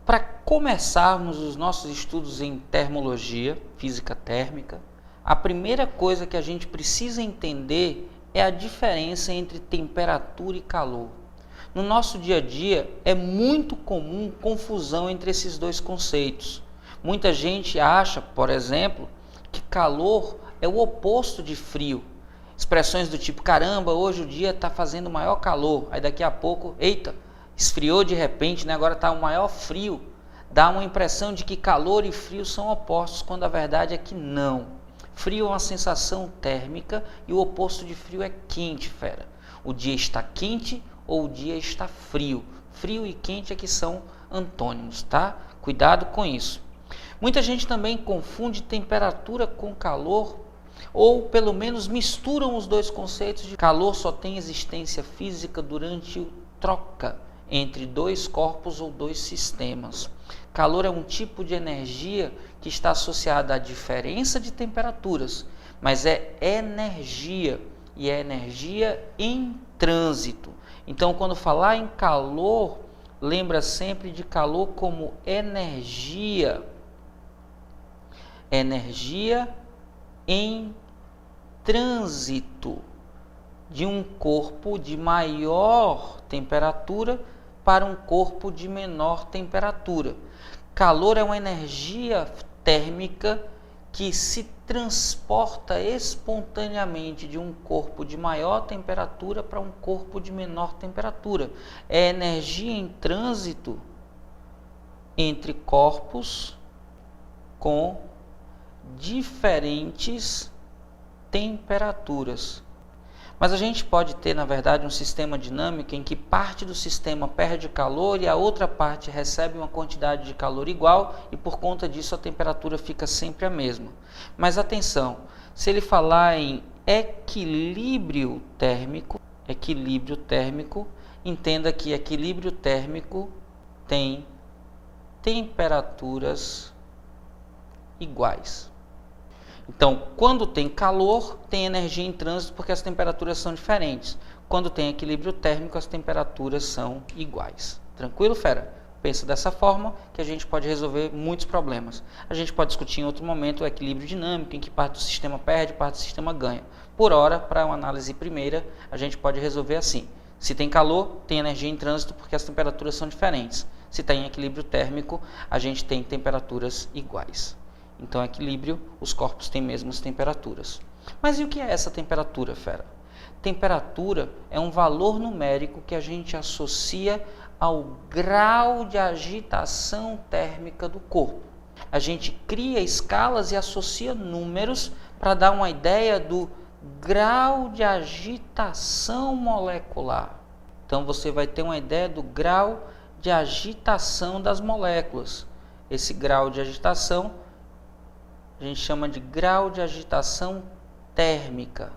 Para começarmos os nossos estudos em termologia, física térmica, a primeira coisa que a gente precisa entender é a diferença entre temperatura e calor. No nosso dia a dia é muito comum confusão entre esses dois conceitos. Muita gente acha, por exemplo, que calor é o oposto de frio. Expressões do tipo, caramba, hoje o dia está fazendo maior calor, aí daqui a pouco, eita, esfriou de repente, né? Agora está o maior frio. Dá uma impressão de que calor e frio são opostos, quando a verdade é que não. Frio é uma sensação térmica e o oposto de frio é quente, fera. O dia está quente ou o dia está frio. Frio e quente é que são antônimos, tá? Cuidado com isso. Muita gente também confunde temperatura com calor, ou pelo menos misturam os dois conceitos de calor só tem existência física durante a troca entre dois corpos ou dois sistemas. Calor é um tipo de energia que está associada à diferença de temperaturas, mas é energia, e é energia em trânsito. Então, quando falar em calor, lembra sempre de calor como energia. Energia em trânsito de um corpo de maior temperatura para um corpo de menor temperatura. Calor é uma energia térmica que se transporta espontaneamente de um corpo de maior temperatura para um corpo de menor temperatura. É energia em trânsito entre corpos com diferentes temperaturas. Mas a gente pode ter, na verdade, um sistema dinâmico em que parte do sistema perde calor e a outra parte recebe uma quantidade de calor igual e por conta disso a temperatura fica sempre a mesma. Mas atenção, se ele falar em equilíbrio térmico, entenda que equilíbrio térmico tem temperaturas iguais. Então, quando tem calor, tem energia em trânsito porque as temperaturas são diferentes. Quando tem equilíbrio térmico, as temperaturas são iguais. Tranquilo, fera? Pensa dessa forma que a gente pode resolver muitos problemas. A gente pode discutir em outro momento o equilíbrio dinâmico, em que parte do sistema perde, parte do sistema ganha. Por hora, para uma análise primeira, a gente pode resolver assim. Se tem calor, tem energia em trânsito porque as temperaturas são diferentes. Se está em equilíbrio térmico, a gente tem temperaturas iguais. Então, equilíbrio, os corpos têm mesmas temperaturas. Mas e o que é essa temperatura, fera? Temperatura é um valor numérico que a gente associa ao grau de agitação térmica do corpo. A gente cria escalas e associa números para dar uma ideia do grau de agitação molecular. Então, você vai ter uma ideia do grau de agitação das moléculas. Esse grau de agitação a gente chama de grau de agitação térmica.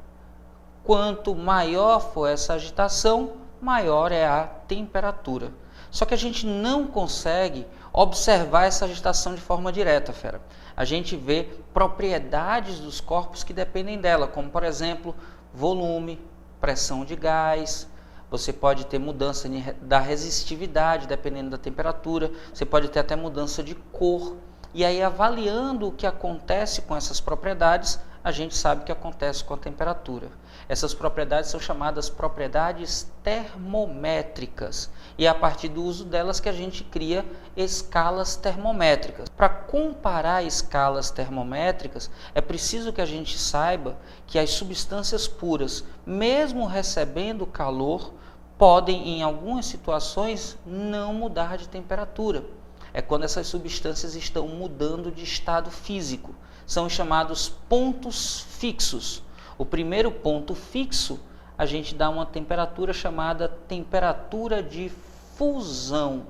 Quanto maior for essa agitação, maior é a temperatura. Só que a gente não consegue observar essa agitação de forma direta, fera. A gente vê propriedades dos corpos que dependem dela, como por exemplo, volume, pressão de gás. Você pode ter mudança da resistividade, dependendo da temperatura. Você pode ter até mudança de cor. E aí, avaliando o que acontece com essas propriedades, a gente sabe o que acontece com a temperatura. Essas propriedades são chamadas propriedades termométricas. E é a partir do uso delas que a gente cria escalas termométricas. Para comparar escalas termométricas, é preciso que a gente saiba que as substâncias puras, mesmo recebendo calor, podem, em algumas situações, não mudar de temperatura. É quando essas substâncias estão mudando de estado físico. São chamados pontos fixos. O primeiro ponto fixo, a gente dá uma temperatura chamada temperatura de fusão.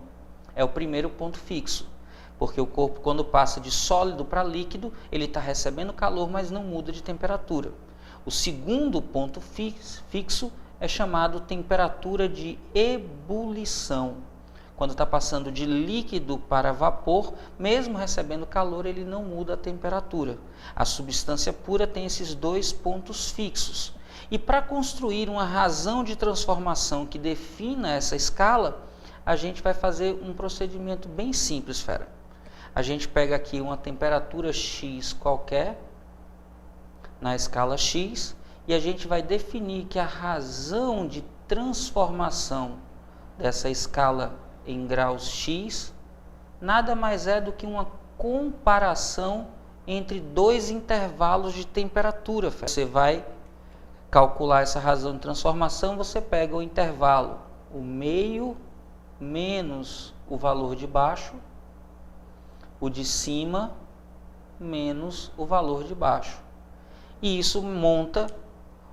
É o primeiro ponto fixo. Porque o corpo, quando passa de sólido para líquido, ele está recebendo calor, mas não muda de temperatura. O segundo ponto fixo é chamado temperatura de ebulição. Quando está passando de líquido para vapor, mesmo recebendo calor, ele não muda a temperatura. A substância pura tem esses dois pontos fixos. E para construir uma razão de transformação que defina essa escala, a gente vai fazer um procedimento bem simples, fera. A gente pega aqui uma temperatura X qualquer, na escala X, e a gente vai definir que a razão de transformação dessa escala em graus X nada mais é do que uma comparação entre dois intervalos de temperatura. Você vai calcular essa razão de transformação, você pega o intervalo, o meio menos o valor de baixo, o de cima menos o valor de baixo. E isso monta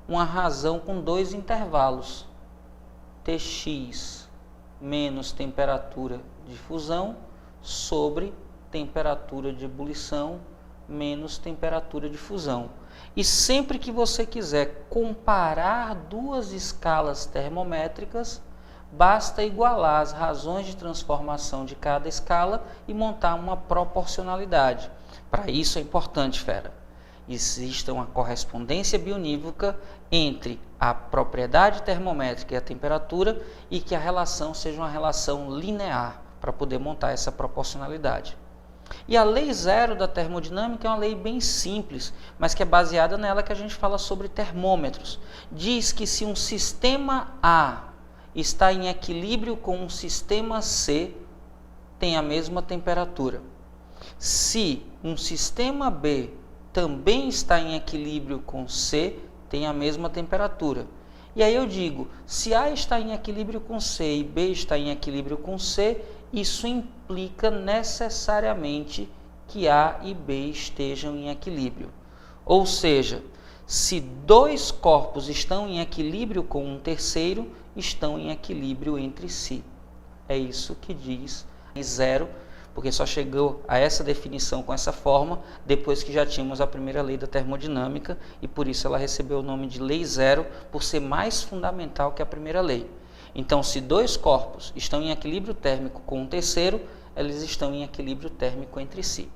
uma razão com dois intervalos, Tx menos temperatura de fusão sobre temperatura de ebulição menos temperatura de fusão. E sempre que você quiser comparar duas escalas termométricas, basta igualar as razões de transformação de cada escala e montar uma proporcionalidade. Para isso é importante, fera, exista uma correspondência bionívoca entre a propriedade termométrica e a temperatura e que a relação seja uma relação linear para poder montar essa proporcionalidade. E a lei zero da termodinâmica é uma lei bem simples, mas que é baseada nela que a gente fala sobre termômetros. Diz que se um sistema A está em equilíbrio com um sistema C, tem a mesma temperatura. Se um sistema B também está em equilíbrio com C, tem a mesma temperatura. E aí eu digo, se A está em equilíbrio com C e B está em equilíbrio com C, isso implica necessariamente que A e B estejam em equilíbrio. Ou seja, se dois corpos estão em equilíbrio com um terceiro, estão em equilíbrio entre si. É isso que diz zero, porque só chegou a essa definição com essa forma depois que já tínhamos a primeira lei da termodinâmica, e por isso ela recebeu o nome de lei zero, por ser mais fundamental que a primeira lei. Então, se dois corpos estão em equilíbrio térmico com um terceiro, eles estão em equilíbrio térmico entre si.